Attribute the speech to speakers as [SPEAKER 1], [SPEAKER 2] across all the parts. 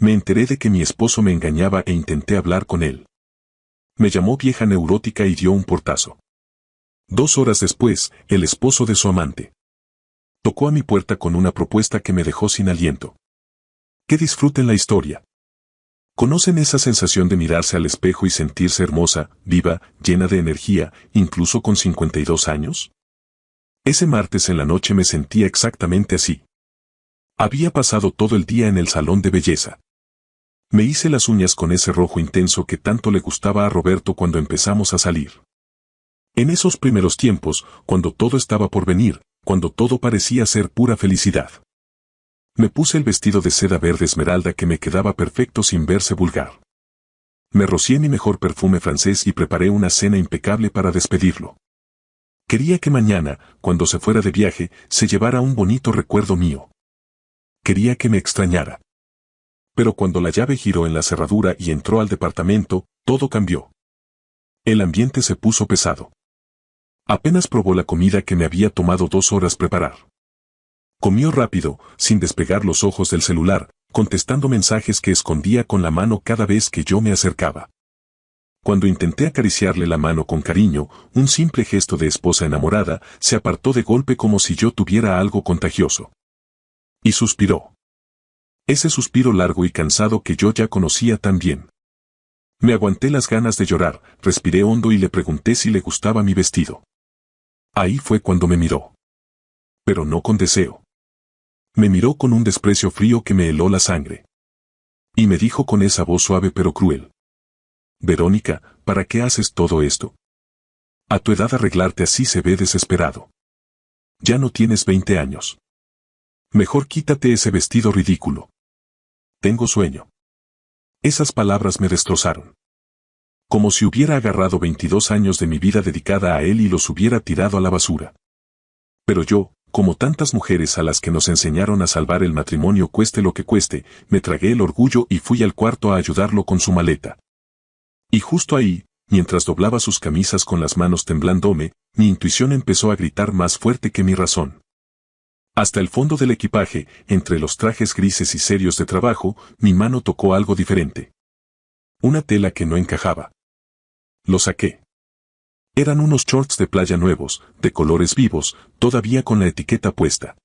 [SPEAKER 1] Me enteré de que mi esposo me engañaba e intenté hablar con él. Me llamó vieja neurótica y dio un portazo. 2 horas después, el esposo de su amante tocó a mi puerta con una propuesta que me dejó sin aliento. Que disfruten la historia. ¿Conocen esa sensación de mirarse al espejo y sentirse hermosa, viva, llena de energía, incluso con 52 años? Ese martes en la noche me sentía exactamente así. Había pasado todo el día en el salón de belleza. Me hice las uñas con ese rojo intenso que tanto le gustaba a Roberto cuando empezamos a salir. En esos primeros tiempos, cuando todo estaba por venir, cuando todo parecía ser pura felicidad. Me puse el vestido de seda verde esmeralda que me quedaba perfecto sin verse vulgar. Me rocié mi mejor perfume francés y preparé una cena impecable para despedirlo. Quería que mañana, cuando se fuera de viaje, se llevara un bonito recuerdo mío. Quería que me extrañara. Pero cuando la llave giró en la cerradura y entró al departamento, todo cambió. El ambiente se puso pesado. Apenas probó la comida que me había tomado 2 horas preparar. Comió rápido, sin despegar los ojos del celular, contestando mensajes que escondía con la mano cada vez que yo me acercaba. Cuando intenté acariciarle la mano con cariño, un simple gesto de esposa enamorada, se apartó de golpe como si yo tuviera algo contagioso. Y suspiró. Ese suspiro largo y cansado que yo ya conocía tan bien. Me aguanté las ganas de llorar, respiré hondo y le pregunté si le gustaba mi vestido. Ahí fue cuando me miró. Pero no con deseo. Me miró con un desprecio frío que me heló la sangre. Y me dijo con esa voz suave pero cruel. Verónica, ¿para qué haces todo esto? A tu edad arreglarte así se ve desesperado. Ya no tienes 20 años. Mejor quítate ese vestido ridículo. Tengo sueño. Esas palabras me destrozaron. Como si hubiera agarrado 22 años de mi vida dedicada a él y los hubiera tirado a la basura. Pero yo, como tantas mujeres a las que nos enseñaron a salvar el matrimonio cueste lo que cueste, me tragué el orgullo y fui al cuarto a ayudarlo con su maleta. Y justo ahí, mientras doblaba sus camisas con las manos temblándome, mi intuición empezó a gritar más fuerte que mi razón. Hasta el fondo del equipaje, entre los trajes grises y serios de trabajo, mi mano tocó algo diferente. Una tela que no encajaba. Lo saqué. Eran unos shorts de playa nuevos, de colores vivos, todavía con la etiqueta puesta.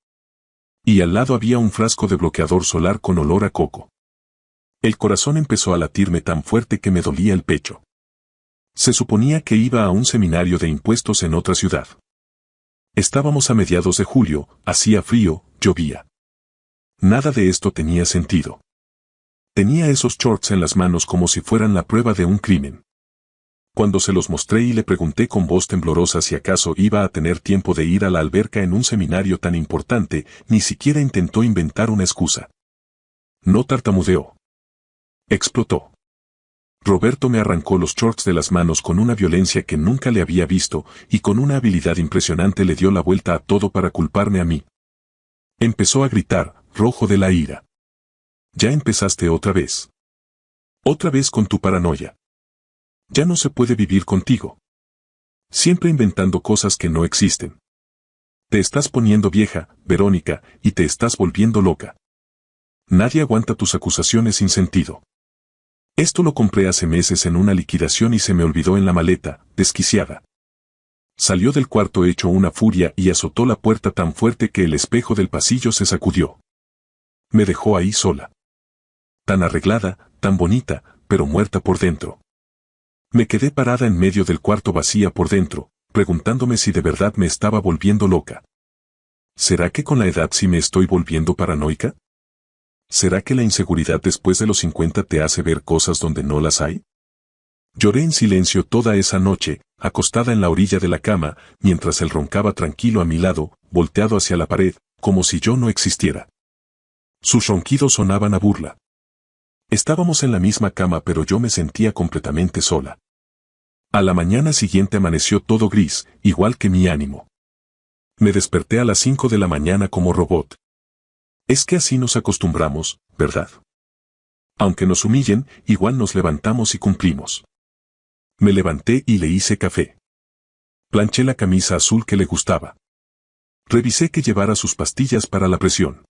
[SPEAKER 1] Y al lado había un frasco de bloqueador solar con olor a coco. El corazón empezó a latirme tan fuerte que me dolía el pecho. Se suponía que iba a un seminario de impuestos en otra ciudad. Estábamos a mediados de julio, hacía frío, llovía. Nada de esto tenía sentido. Tenía esos shorts en las manos como si fueran la prueba de un crimen. Cuando se los mostré y le pregunté con voz temblorosa si acaso iba a tener tiempo de ir a la alberca en un seminario tan importante, ni siquiera intentó inventar una excusa. No tartamudeó. Explotó. Roberto me arrancó los shorts de las manos con una violencia que nunca le había visto, y con una habilidad impresionante le dio la vuelta a todo para culparme a mí. Empezó a gritar, rojo de la ira. Ya empezaste otra vez. Otra vez con tu paranoia. Ya no se puede vivir contigo. Siempre inventando cosas que no existen. Te estás poniendo vieja, Verónica, y te estás volviendo loca. Nadie aguanta tus acusaciones sin sentido. Esto lo compré hace meses en una liquidación y se me olvidó en la maleta, desquiciada. Salió del cuarto hecho una furia y azotó la puerta tan fuerte que el espejo del pasillo se sacudió. Me dejó ahí sola. Tan arreglada, tan bonita, pero muerta por dentro. Me quedé parada en medio del cuarto vacía por dentro, preguntándome si de verdad me estaba volviendo loca. ¿Será que con la edad sí me estoy volviendo paranoica? ¿Será que la inseguridad después de los 50 te hace ver cosas donde no las hay? Lloré en silencio toda esa noche, acostada en la orilla de la cama, mientras él roncaba tranquilo a mi lado, volteado hacia la pared, como si yo no existiera. Sus ronquidos sonaban a burla. Estábamos en la misma cama pero yo me sentía completamente sola. A la mañana siguiente amaneció todo gris, igual que mi ánimo. Me desperté a las 5 de la mañana como robot. Es que así nos acostumbramos, ¿verdad? Aunque nos humillen, igual nos levantamos y cumplimos. Me levanté y le hice café. Planché la camisa azul que le gustaba. Revisé que llevara sus pastillas para la presión.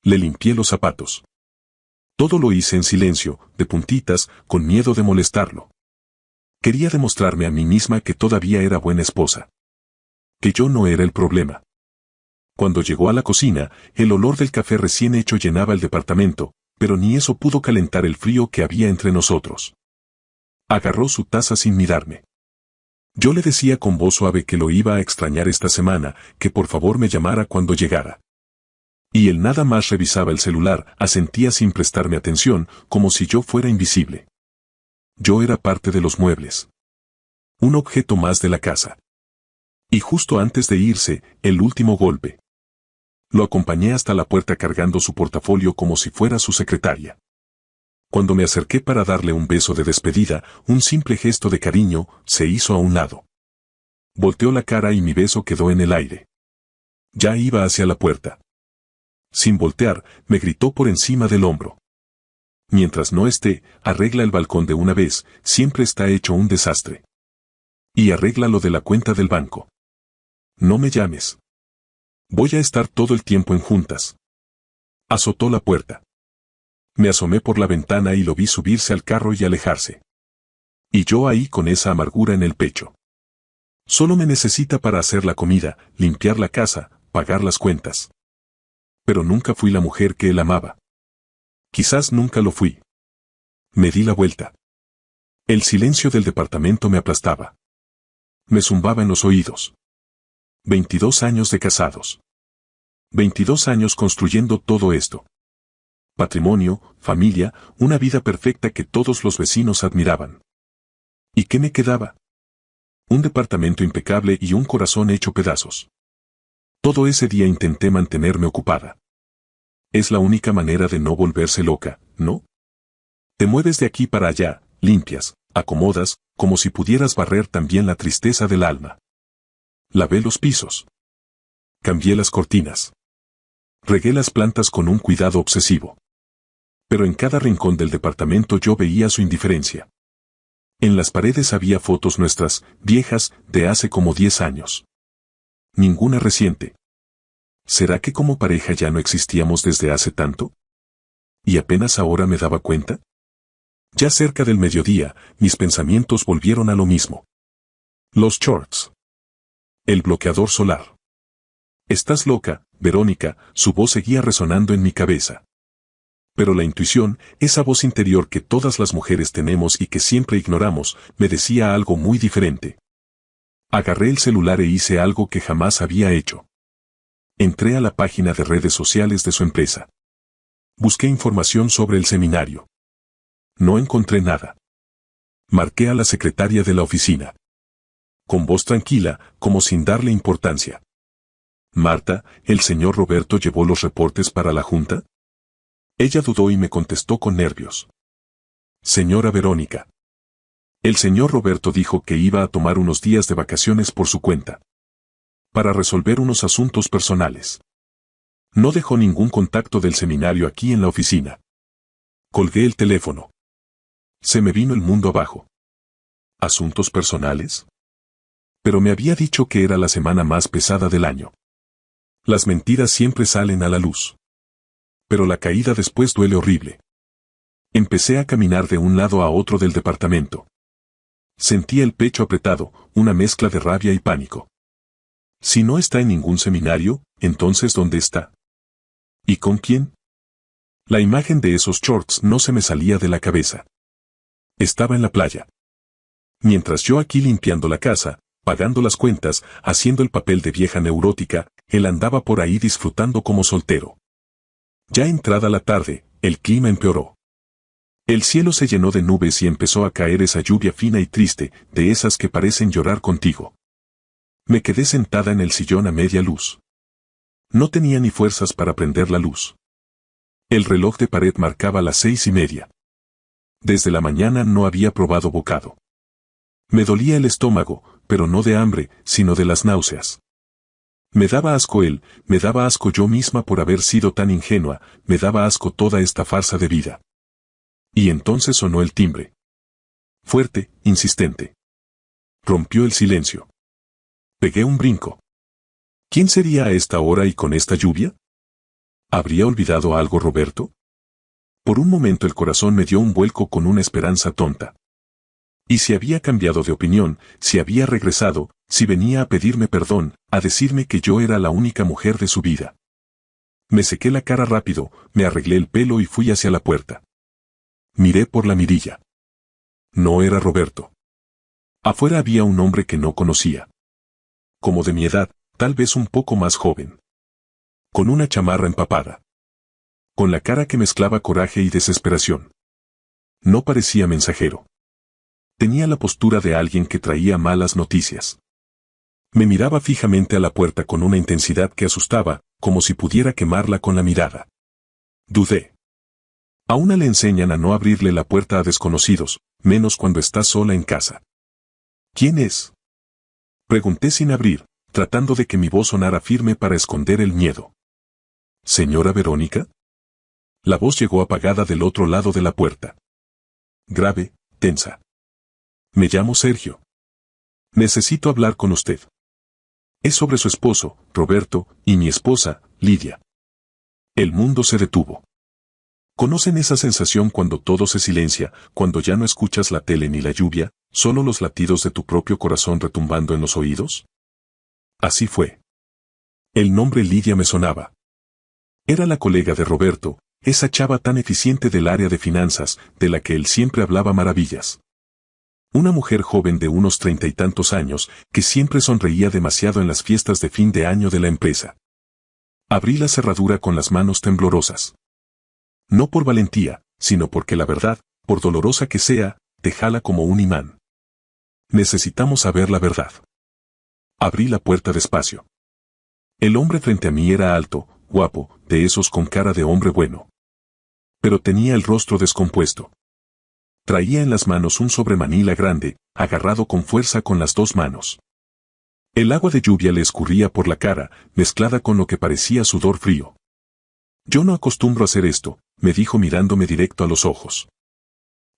[SPEAKER 1] Le limpié los zapatos. Todo lo hice en silencio, de puntitas, con miedo de molestarlo. Quería demostrarme a mí misma que todavía era buena esposa. Que yo no era el problema. Cuando llegó a la cocina, el olor del café recién hecho llenaba el departamento, pero ni eso pudo calentar el frío que había entre nosotros. Agarró su taza sin mirarme. Yo le decía con voz suave que lo iba a extrañar esta semana, que por favor me llamara cuando llegara. Y él nada más revisaba el celular, asentía sin prestarme atención, como si yo fuera invisible. Yo era parte de los muebles. Un objeto más de la casa. Y justo antes de irse, el último golpe. Lo acompañé hasta la puerta cargando su portafolio como si fuera su secretaria. Cuando me acerqué para darle un beso de despedida, un simple gesto de cariño, se hizo a un lado. Volteó la cara y mi beso quedó en el aire. Ya iba hacia la puerta. Sin voltear, me gritó por encima del hombro. Mientras no esté, arregla el balcón de una vez, siempre está hecho un desastre. Y arregla lo de la cuenta del banco. No me llames. Voy a estar todo el tiempo en juntas. Azotó la puerta. Me asomé por la ventana y lo vi subirse al carro y alejarse. Y yo ahí con esa amargura en el pecho. Solo me necesita para hacer la comida, limpiar la casa, pagar las cuentas. Pero nunca fui la mujer que él amaba. Quizás nunca lo fui. Me di la vuelta. El silencio del departamento me aplastaba. Me zumbaba en los oídos. 22 años de casados. 22 años construyendo todo esto. Patrimonio, familia, una vida perfecta que todos los vecinos admiraban. ¿Y qué me quedaba? Un departamento impecable y un corazón hecho pedazos. Todo ese día intenté mantenerme ocupada. Es la única manera de no volverse loca, ¿no? Te mueves de aquí para allá, limpias, acomodas, como si pudieras barrer también la tristeza del alma. Lavé los pisos. Cambié las cortinas. Regué las plantas con un cuidado obsesivo. Pero en cada rincón del departamento yo veía su indiferencia. En las paredes había fotos nuestras, viejas, de hace como 10 años. Ninguna reciente. ¿Será que como pareja ya no existíamos desde hace tanto? ¿Y apenas ahora me daba cuenta? Ya cerca del mediodía, mis pensamientos volvieron a lo mismo. Los shorts. El bloqueador solar. Estás loca, Verónica, su voz seguía resonando en mi cabeza. Pero la intuición, esa voz interior que todas las mujeres tenemos y que siempre ignoramos, me decía algo muy diferente. Agarré el celular e hice algo que jamás había hecho. Entré a la página de redes sociales de su empresa. Busqué información sobre el seminario. No encontré nada. Marqué a la secretaria de la oficina. Con voz tranquila, como sin darle importancia. Marta, ¿el señor Roberto llevó los reportes para la junta? Ella dudó y me contestó con nervios. Señora Verónica. El señor Roberto dijo que iba a tomar unos días de vacaciones por su cuenta. Para resolver unos asuntos personales. No dejó ningún contacto del seminario aquí en la oficina. Colgué el teléfono. Se me vino el mundo abajo. ¿Asuntos personales? Pero me había dicho que era la semana más pesada del año. Las mentiras siempre salen a la luz. Pero la caída después duele horrible. Empecé a caminar de un lado a otro del departamento. Sentía el pecho apretado, una mezcla de rabia y pánico. Si no está en ningún seminario, entonces ¿dónde está? ¿Y con quién? La imagen de esos shorts no se me salía de la cabeza. Estaba en la playa. Mientras yo aquí limpiando la casa, pagando las cuentas, haciendo el papel de vieja neurótica, él andaba por ahí disfrutando como soltero. Ya entrada la tarde, el clima empeoró. El cielo se llenó de nubes y empezó a caer esa lluvia fina y triste, de esas que parecen llorar contigo. Me quedé sentada en el sillón a media luz. No tenía ni fuerzas para prender la luz. El reloj de pared marcaba las 6:30. Desde la mañana no había probado bocado. Me dolía el estómago, pero no de hambre, sino de las náuseas. Me daba asco él, me daba asco yo misma por haber sido tan ingenua, me daba asco toda esta farsa de vida. Y entonces sonó el timbre. Fuerte, insistente. Rompió el silencio. Pegué un brinco. ¿Quién sería a esta hora y con esta lluvia? ¿Habría olvidado algo Roberto? Por un momento el corazón me dio un vuelco con una esperanza tonta. Y si había cambiado de opinión, si había regresado, si venía a pedirme perdón, a decirme que yo era la única mujer de su vida. Me sequé la cara rápido, me arreglé el pelo y fui hacia la puerta. Miré por la mirilla. No era Roberto. Afuera había un hombre que no conocía. Como de mi edad, tal vez un poco más joven. Con una chamarra empapada. Con la cara que mezclaba coraje y desesperación. No parecía mensajero. Tenía la postura de alguien que traía malas noticias. Me miraba fijamente a la puerta con una intensidad que asustaba, como si pudiera quemarla con la mirada. Dudé. A una le enseñan a no abrirle la puerta a desconocidos, menos cuando está sola en casa. ¿Quién es? Pregunté sin abrir, tratando de que mi voz sonara firme para esconder el miedo. ¿Señora Verónica? La voz llegó apagada del otro lado de la puerta. Grave, tensa. Me llamo Sergio. Necesito hablar con usted. Es sobre su esposo, Roberto, y mi esposa, Lidia. El mundo se detuvo. ¿Conocen esa sensación cuando todo se silencia, cuando ya no escuchas la tele ni la lluvia, solo los latidos de tu propio corazón retumbando en los oídos? Así fue. El nombre Lidia me sonaba. Era la colega de Roberto, esa chava tan eficiente del área de finanzas, de la que él siempre hablaba maravillas. Una mujer joven de unos 30 y tantos años, que siempre sonreía demasiado en las fiestas de fin de año de la empresa. Abrí la cerradura con las manos temblorosas. No por valentía, sino porque la verdad, por dolorosa que sea, te jala como un imán. Necesitamos saber la verdad. Abrí la puerta despacio. El hombre frente a mí era alto, guapo, de esos con cara de hombre bueno. Pero tenía el rostro descompuesto. Traía en las manos un sobremanila grande, agarrado con fuerza con las dos manos. El agua de lluvia le escurría por la cara, mezclada con lo que parecía sudor frío. Yo no acostumbro a hacer esto, me dijo mirándome directo a los ojos.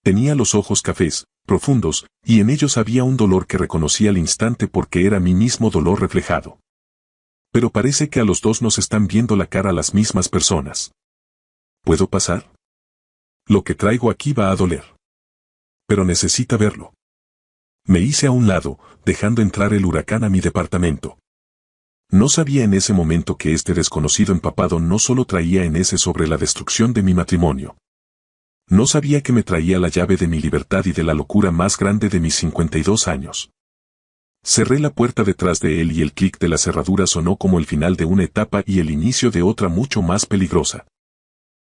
[SPEAKER 1] Tenía los ojos cafés, profundos, y en ellos había un dolor que reconocí al instante porque era mi mismo dolor reflejado. Pero parece que a los dos nos están viendo la cara las mismas personas. ¿Puedo pasar? Lo que traigo aquí va a doler. Pero necesita verlo. Me hice a un lado, dejando entrar el huracán a mi departamento. No sabía en ese momento que este desconocido empapado no solo traía en ese sobre la destrucción de mi matrimonio. No sabía que me traía la llave de mi libertad y de la locura más grande de mis 52 años. Cerré la puerta detrás de él y el clic de la cerradura sonó como el final de una etapa y el inicio de otra mucho más peligrosa.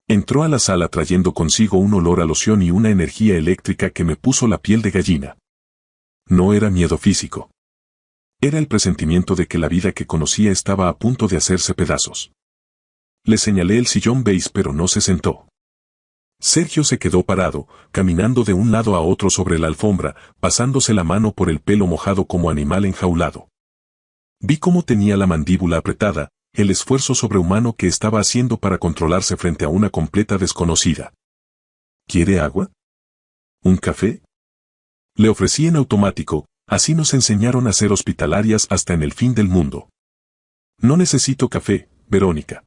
[SPEAKER 1] Entró a la sala trayendo consigo un olor a loción y una energía eléctrica que me puso la piel de gallina. No era miedo físico. Era el presentimiento de que la vida que conocía estaba a punto de hacerse pedazos. Le señalé el sillón beige pero no se sentó. Sergio se quedó parado, caminando de un lado a otro sobre la alfombra, pasándose la mano por el pelo mojado como animal enjaulado. Vi cómo tenía la mandíbula apretada, el esfuerzo sobrehumano que estaba haciendo para controlarse frente a una completa desconocida. ¿Quiere agua? ¿Un café? Le ofrecí en automático, así nos enseñaron a ser hospitalarias hasta en el fin del mundo. No necesito café, Verónica.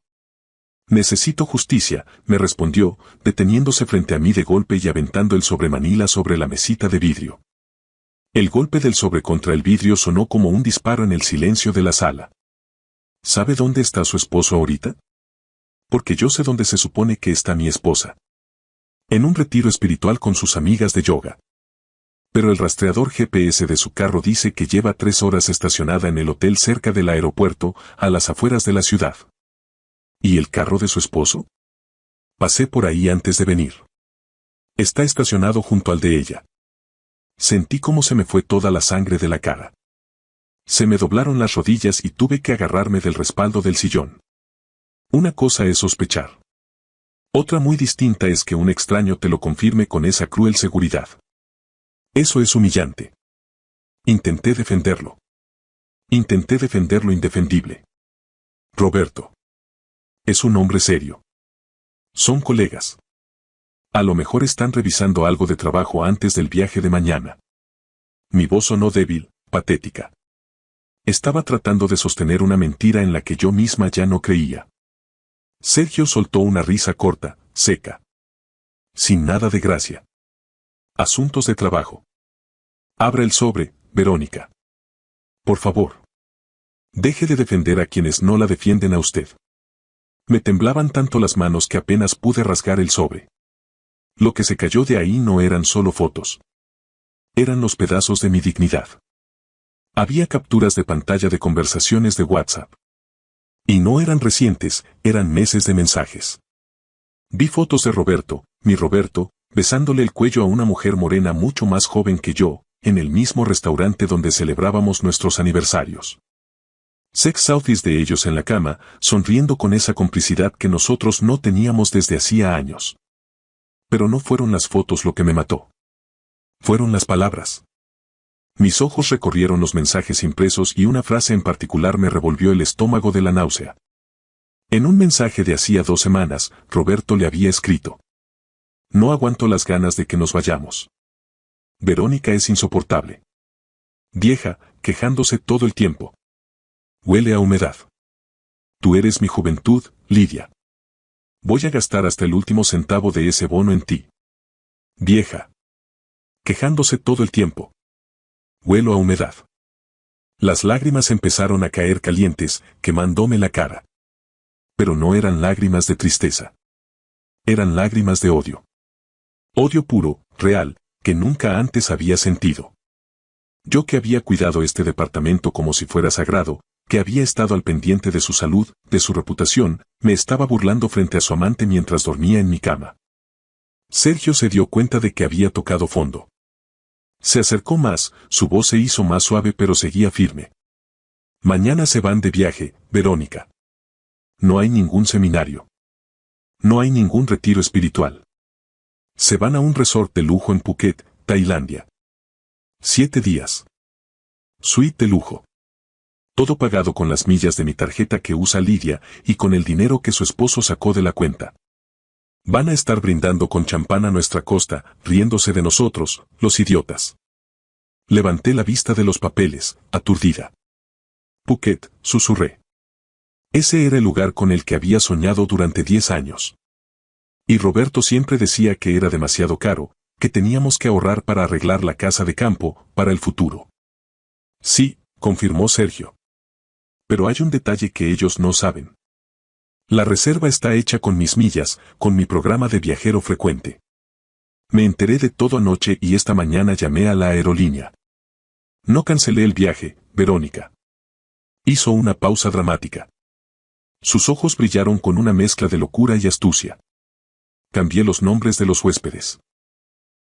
[SPEAKER 1] Necesito justicia, me respondió, deteniéndose frente a mí de golpe y aventando el sobremanila sobre la mesita de vidrio. El golpe del sobre contra el vidrio sonó como un disparo en el silencio de la sala. ¿Sabe dónde está su esposo ahorita? Porque yo sé dónde se supone que está mi esposa. En un retiro espiritual con sus amigas de yoga. Pero el rastreador GPS de su carro dice que lleva 3 horas estacionada en el hotel cerca del aeropuerto, a las afueras de la ciudad. ¿Y el carro de su esposo? Pasé por ahí antes de venir. Está estacionado junto al de ella. Sentí cómo se me fue toda la sangre de la cara. Se me doblaron las rodillas y tuve que agarrarme del respaldo del sillón. Una cosa es sospechar. Otra muy distinta es que un extraño te lo confirme con esa cruel seguridad. Eso es humillante. Intenté defenderlo. Intenté defender lo indefendible. Roberto. Es un hombre serio. Son colegas. A lo mejor están revisando algo de trabajo antes del viaje de mañana. Mi voz sonó débil, patética. Estaba tratando de sostener una mentira en la que yo misma ya no creía. Sergio soltó una risa corta, seca. Sin nada de gracia. Asuntos de trabajo. Abra el sobre, Verónica. Por favor. Deje de defender a quienes no la defienden a usted. Me temblaban tanto las manos que apenas pude rasgar el sobre. Lo que se cayó de ahí no eran solo fotos. Eran los pedazos de mi dignidad. Había capturas de pantalla de conversaciones de WhatsApp. Y no eran recientes, eran meses de mensajes. Vi fotos de Roberto, mi Roberto, besándole el cuello a una mujer morena mucho más joven que yo, en el mismo restaurante donde celebrábamos nuestros aniversarios. Sex selfies de ellos en la cama, sonriendo con esa complicidad que nosotros no teníamos desde hacía años. Pero no fueron las fotos lo que me mató. Fueron las palabras. Mis ojos recorrieron los mensajes impresos y una frase en particular me revolvió el estómago de la náusea. En un mensaje de hacía 2 semanas, Roberto le había escrito: no aguanto las ganas de que nos vayamos. Verónica es insoportable. Vieja, quejándose todo el tiempo. Huele a humedad. Tú eres mi juventud, Lidia. Voy a gastar hasta el último centavo de ese bono en ti. Vieja. Quejándose todo el tiempo. Huelo a humedad. Las lágrimas empezaron a caer calientes, quemándome la cara. Pero no eran lágrimas de tristeza. Eran lágrimas de odio. Odio puro, real, que nunca antes había sentido. Yo que había cuidado este departamento como si fuera sagrado, que había estado al pendiente de su salud, de su reputación, me estaba burlando frente a su amante mientras dormía en mi cama. Sergio se dio cuenta de que había tocado fondo. Se acercó más, su voz se hizo más suave pero seguía firme. Mañana se van de viaje, Verónica. No hay ningún seminario. No hay ningún retiro espiritual. Se van a un resort de lujo en Phuket, Tailandia. 7 días. Suite de lujo. Todo pagado con las millas de mi tarjeta que usa Lidia y con el dinero que su esposo sacó de la cuenta. Van a estar brindando con champán a nuestra costa, riéndose de nosotros, los idiotas. Levanté la vista de los papeles, aturdida. Phuket, susurré. Ese era el lugar con el que había soñado durante 10 años. Y Roberto siempre decía que era demasiado caro, que teníamos que ahorrar para arreglar la casa de campo, para el futuro. Sí, confirmó Sergio. Pero hay un detalle que ellos no saben. La reserva está hecha con mis millas, con mi programa de viajero frecuente. Me enteré de todo anoche y esta mañana llamé a la aerolínea. No cancelé el viaje, Verónica. Hizo una pausa dramática. Sus ojos brillaron con una mezcla de locura y astucia. Cambié los nombres de los huéspedes.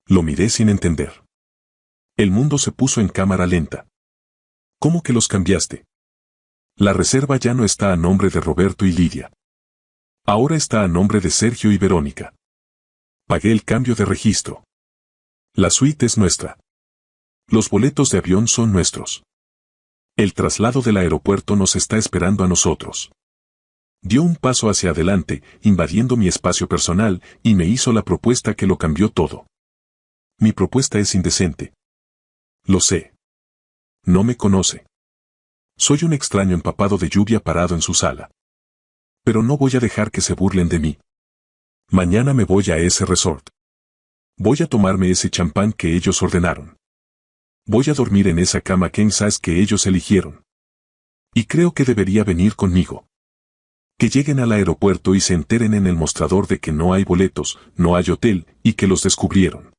[SPEAKER 1] Lo miré sin entender. El mundo se puso en cámara lenta. ¿Cómo que los cambiaste? La reserva ya no está a nombre de Roberto y Lidia. Ahora está a nombre de Sergio y Verónica. Pagué el cambio de registro. La suite es nuestra. Los boletos de avión son nuestros. El traslado del aeropuerto nos está esperando a nosotros. Dio un paso hacia adelante, invadiendo mi espacio personal, y me hizo la propuesta que lo cambió todo. Mi propuesta es indecente. Lo sé. No me conoce. Soy un extraño empapado de lluvia parado en su sala. Pero no voy a dejar que se burlen de mí. Mañana me voy a ese resort. Voy a tomarme ese champán que ellos ordenaron. Voy a dormir en esa cama king size que ellos eligieron. Y creo que debería venir conmigo. Que lleguen al aeropuerto y se enteren en el mostrador de que no hay boletos, no hay hotel, y que los descubrieron.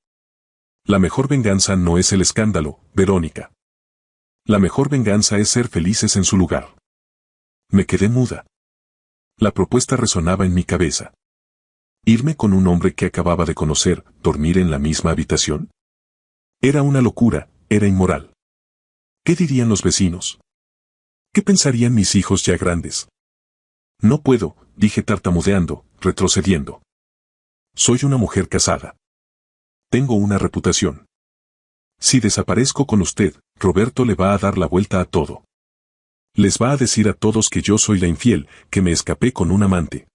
[SPEAKER 1] La mejor venganza no es el escándalo, Verónica. La mejor venganza es ser felices en su lugar. Me quedé muda. La propuesta resonaba en mi cabeza. ¿Irme con un hombre que acababa de conocer, dormir en la misma habitación? Era una locura, era inmoral. ¿Qué dirían los vecinos? ¿Qué pensarían mis hijos ya grandes? No puedo, dije tartamudeando, retrocediendo. Soy una mujer casada. Tengo una reputación. Si desaparezco con usted, Roberto le va a dar la vuelta a todo. Les va a decir a todos que yo soy la infiel, que me escapé con un amante.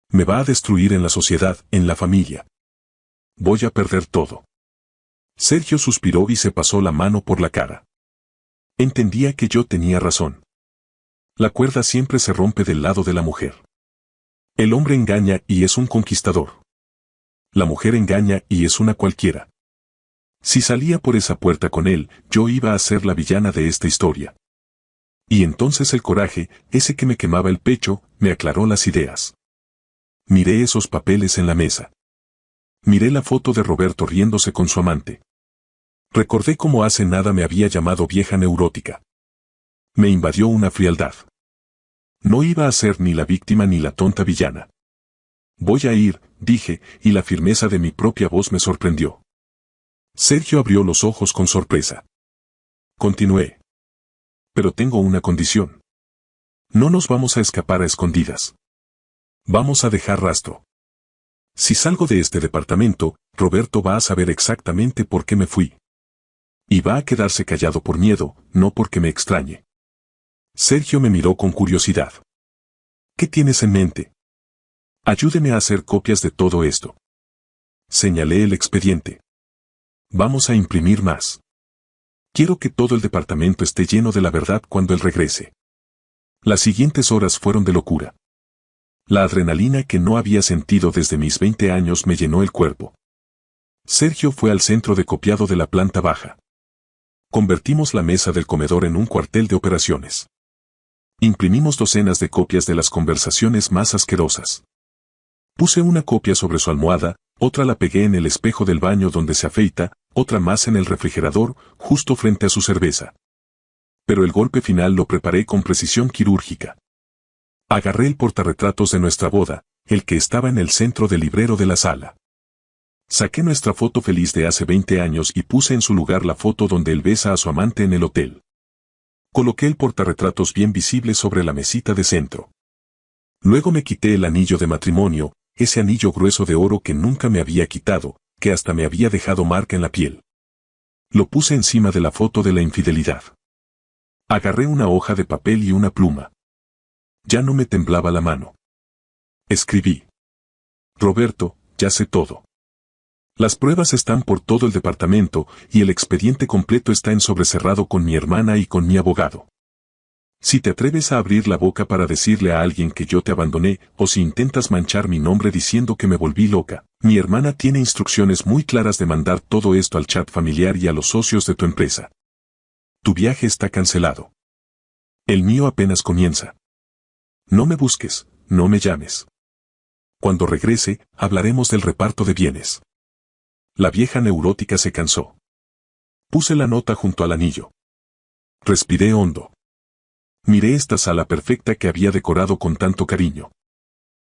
[SPEAKER 1] Me va a destruir en la sociedad, en la familia. Voy a perder todo. Sergio suspiró y se pasó la mano por la cara. Entendía que yo tenía razón. La cuerda siempre se rompe del lado de la mujer. El hombre engaña y es un conquistador. La mujer engaña y es una cualquiera. Si salía por esa puerta con él, yo iba a ser la villana de esta historia. Y entonces el coraje, ese que me quemaba el pecho, me aclaró las ideas. Miré esos papeles en la mesa. Miré la foto de Roberto riéndose con su amante. Recordé cómo hace nada me había llamado vieja neurótica. Me invadió una frialdad. No iba a ser ni la víctima ni la tonta villana. Voy a ir, dije, y la firmeza de mi propia voz me sorprendió. Sergio abrió los ojos con sorpresa. Continué. Pero tengo una condición. No nos vamos a escapar a escondidas. Vamos a dejar rastro. Si salgo de este departamento, Roberto va a saber exactamente por qué me fui. Y va a quedarse callado por miedo, no porque me extrañe. Sergio me miró con curiosidad. ¿Qué tienes en mente? Ayúdeme a hacer copias de todo esto. Señalé el expediente. Vamos a imprimir más. Quiero que todo el departamento esté lleno de la verdad cuando él regrese. Las siguientes horas fueron de locura. La adrenalina que no había sentido desde mis 20 años me llenó el cuerpo. Sergio fue al centro de copiado de la planta baja. Convertimos la mesa del comedor en un cuartel de operaciones. Imprimimos docenas de copias de las conversaciones más asquerosas. Puse una copia sobre su almohada, otra la pegué en el espejo del baño donde se afeita, otra más en el refrigerador, justo frente a su cerveza. Pero el golpe final lo preparé con precisión quirúrgica. Agarré el portarretratos de nuestra boda, el que estaba en el centro del librero de la sala. Saqué nuestra foto feliz de hace 20 años y puse en su lugar la foto donde él besa a su amante en el hotel. Coloqué el portarretratos bien visible sobre la mesita de centro. Luego me quité el anillo de matrimonio, ese anillo grueso de oro que nunca me había quitado, que hasta me había dejado marca en la piel. Lo puse encima de la foto de la infidelidad. Agarré una hoja de papel y una pluma. Ya no me temblaba la mano. Escribí. Roberto, ya sé todo. Las pruebas están por todo el departamento y el expediente completo está en sobrecerrado con mi hermana y con mi abogado. Si te atreves a abrir la boca para decirle a alguien que yo te abandoné, o si intentas manchar mi nombre diciendo que me volví loca, mi hermana tiene instrucciones muy claras de mandar todo esto al chat familiar y a los socios de tu empresa. Tu viaje está cancelado. El mío apenas comienza. No me busques, no me llames. Cuando regrese, hablaremos del reparto de bienes. La vieja neurótica se cansó. Puse la nota junto al anillo. Respiré hondo. Miré esta sala perfecta que había decorado con tanto cariño.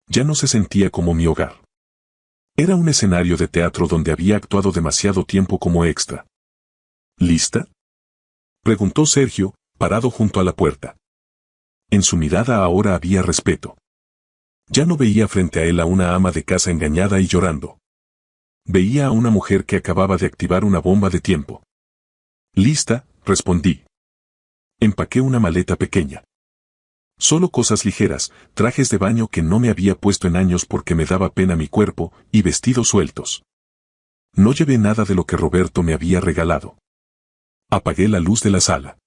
[SPEAKER 1] Ya no se sentía como mi hogar. Era un escenario de teatro donde había actuado demasiado tiempo como extra. ¿Lista?, preguntó Sergio, parado junto a la puerta. En su mirada ahora había respeto. Ya no veía frente a él a una ama de casa engañada y llorando. Veía a una mujer que acababa de activar una bomba de tiempo. Lista, respondí. Empaqué una maleta pequeña. Solo cosas ligeras, trajes de baño que no me había puesto en años porque me daba pena mi cuerpo, y vestidos sueltos. No llevé nada de lo que Roberto me había regalado. Apagué la luz de la sala.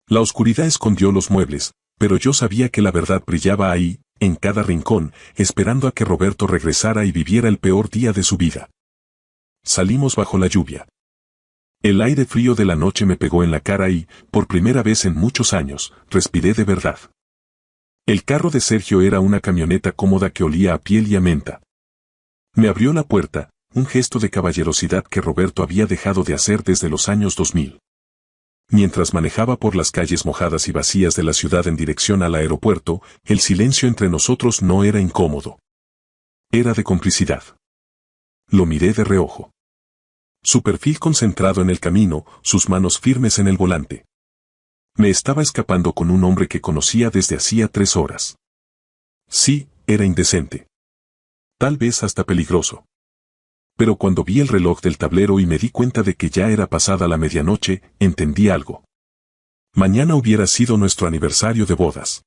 [SPEAKER 1] La oscuridad escondió los muebles, pero yo sabía que la verdad brillaba ahí, en cada rincón, esperando a que Roberto regresara y viviera el peor día de su vida. Salimos bajo la lluvia. El aire frío de la noche me pegó en la cara y, por primera vez en muchos años, respiré de verdad. El carro de Sergio era una camioneta cómoda que olía a piel y a menta. Me abrió la puerta, un gesto de caballerosidad que Roberto había dejado de hacer desde los años 2000. Mientras manejaba por las calles mojadas y vacías de la ciudad en dirección al aeropuerto, el silencio entre nosotros no era incómodo. Era de complicidad. Lo miré de reojo. Su perfil concentrado en el camino, sus manos firmes en el volante. Me estaba escapando con un hombre que conocía desde hacía 3 horas. Sí, era indecente. Tal vez hasta peligroso. Pero cuando vi el reloj del tablero y me di cuenta de que ya era pasada la medianoche, entendí algo. Mañana hubiera sido nuestro aniversario de bodas.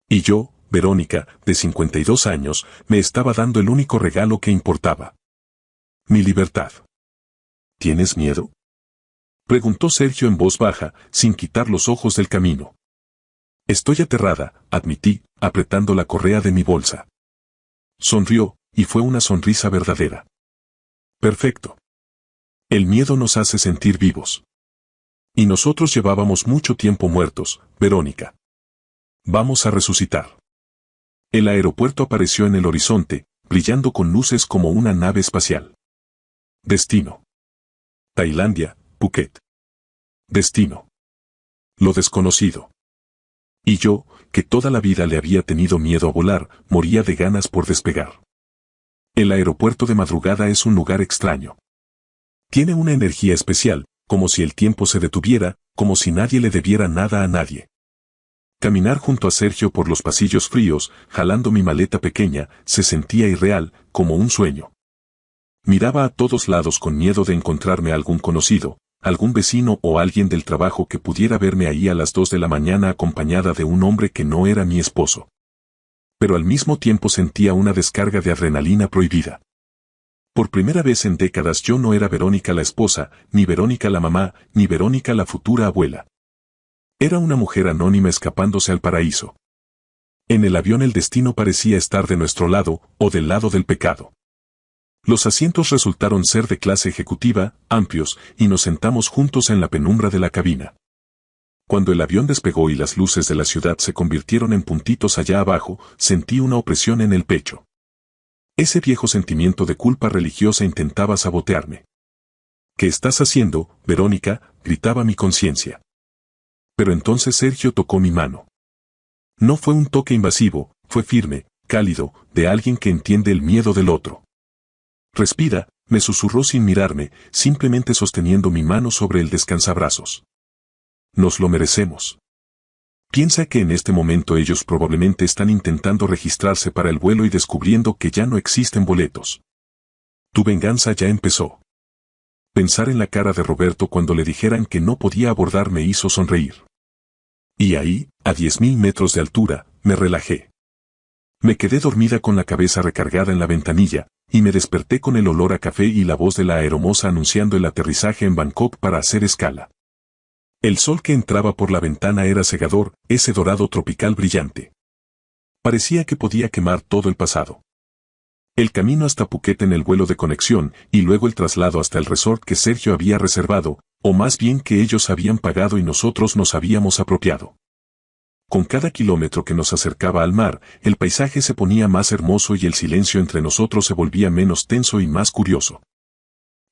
[SPEAKER 1] Y yo, Verónica, de 52 años, me estaba dando el único regalo que importaba. Mi libertad. ¿Tienes miedo?, preguntó Sergio en voz baja, sin quitar los ojos del camino. Estoy aterrada, admití, apretando la correa de mi bolsa. Sonrió, y fue una sonrisa verdadera. Perfecto. El miedo nos hace sentir vivos. Y nosotros llevábamos mucho tiempo muertos, Verónica. Vamos a resucitar. El aeropuerto apareció en el horizonte, brillando con luces como una nave espacial. Destino. Tailandia, Phuket. Destino. Lo desconocido. Y yo, que toda la vida le había tenido miedo a volar, moría de ganas por despegar. El aeropuerto de madrugada es un lugar extraño. Tiene una energía especial, como si el tiempo se detuviera, como si nadie le debiera nada a nadie. Caminar junto a Sergio por los pasillos fríos, jalando mi maleta pequeña, se sentía irreal, como un sueño. Miraba a todos lados con miedo de encontrarme algún conocido, algún vecino o alguien del trabajo que pudiera verme ahí a las 2 de la mañana acompañada de un hombre que no era mi esposo. Pero al mismo tiempo sentía una descarga de adrenalina prohibida. Por primera vez en décadas yo no era Verónica la esposa, ni Verónica la mamá, ni Verónica la futura abuela. Era una mujer anónima escapándose al paraíso. En el avión el destino parecía estar de nuestro lado, o del lado del pecado. Los asientos resultaron ser de clase ejecutiva, amplios, y nos sentamos juntos en la penumbra de la cabina. Cuando el avión despegó y las luces de la ciudad se convirtieron en puntitos allá abajo, sentí una opresión en el pecho. Ese viejo sentimiento de culpa religiosa intentaba sabotearme. ¿Qué estás haciendo, Verónica?, gritaba mi conciencia. Pero entonces Sergio tocó mi mano. No fue un toque invasivo, fue firme, cálido, de alguien que entiende el miedo del otro. Respira, me susurró sin mirarme, simplemente sosteniendo mi mano sobre el descansabrazos. Nos lo merecemos. Piensa que en este momento ellos probablemente están intentando registrarse para el vuelo y descubriendo que ya no existen boletos. Tu venganza ya empezó. Pensar en la cara de Roberto cuando le dijeran que no podía abordar me hizo sonreír. Y ahí, a 10.000 metros de altura, me relajé. Me quedé dormida con la cabeza recargada en la ventanilla, y me desperté con el olor a café y la voz de la aeromoza anunciando el aterrizaje en Bangkok para hacer escala. El sol que entraba por la ventana era cegador, ese dorado tropical brillante. Parecía que podía quemar todo el pasado. El camino hasta Phuket en el vuelo de conexión, y luego el traslado hasta el resort que Sergio había reservado, o más bien que ellos habían pagado y nosotros nos habíamos apropiado. Con cada kilómetro que nos acercaba al mar, el paisaje se ponía más hermoso y el silencio entre nosotros se volvía menos tenso y más curioso.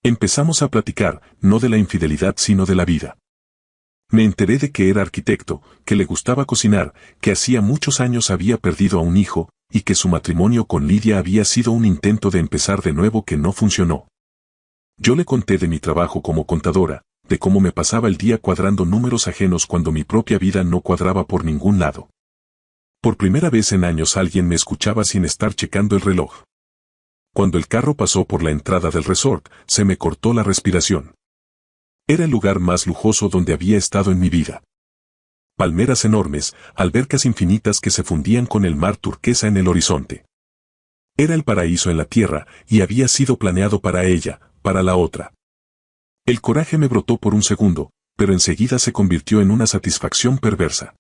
[SPEAKER 1] Empezamos a platicar, no de la infidelidad sino de la vida. Me enteré de que era arquitecto, que le gustaba cocinar, que hacía muchos años había perdido a un hijo, y que su matrimonio con Lidia había sido un intento de empezar de nuevo que no funcionó. Yo le conté de mi trabajo como contadora, de cómo me pasaba el día cuadrando números ajenos cuando mi propia vida no cuadraba por ningún lado. Por primera vez en años alguien me escuchaba sin estar checando el reloj. Cuando el carro pasó por la entrada del resort, se me cortó la respiración. Era el lugar más lujoso donde había estado en mi vida. Palmeras enormes, albercas infinitas que se fundían con el mar turquesa en el horizonte. Era el paraíso en la tierra, y había sido planeado para ella, para la otra. El coraje me brotó por un segundo, pero enseguida se convirtió en una satisfacción perversa.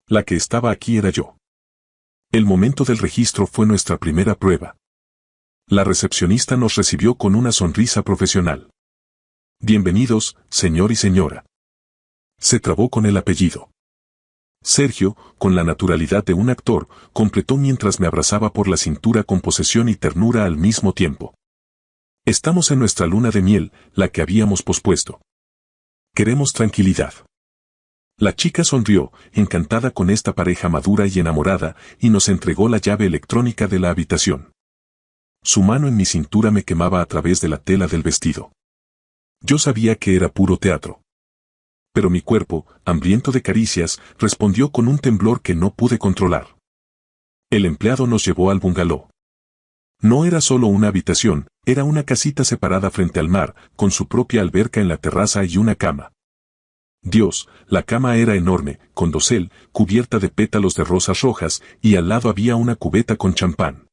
[SPEAKER 1] La que estaba aquí era yo. El momento del registro fue nuestra primera prueba. La recepcionista nos recibió con una sonrisa profesional. Bienvenidos, señor y señora. Se trabó con el apellido. Sergio, con la naturalidad de un actor, completó mientras me abrazaba por la cintura con posesión y ternura al mismo tiempo. Estamos en nuestra luna de miel, la que habíamos pospuesto. Queremos tranquilidad. La chica sonrió, encantada con esta pareja madura y enamorada, y nos entregó la llave electrónica de la habitación. Su mano en mi cintura me quemaba a través de la tela del vestido. Yo sabía que era puro teatro. Pero mi cuerpo, hambriento de caricias, respondió con un temblor que no pude controlar. El empleado nos llevó al bungalow. No era solo una habitación, era una casita separada frente al mar, con su propia alberca en la terraza y una cama. Dios, la cama era enorme, con dosel, cubierta de pétalos de rosas rojas, y al lado había una cubeta con champán.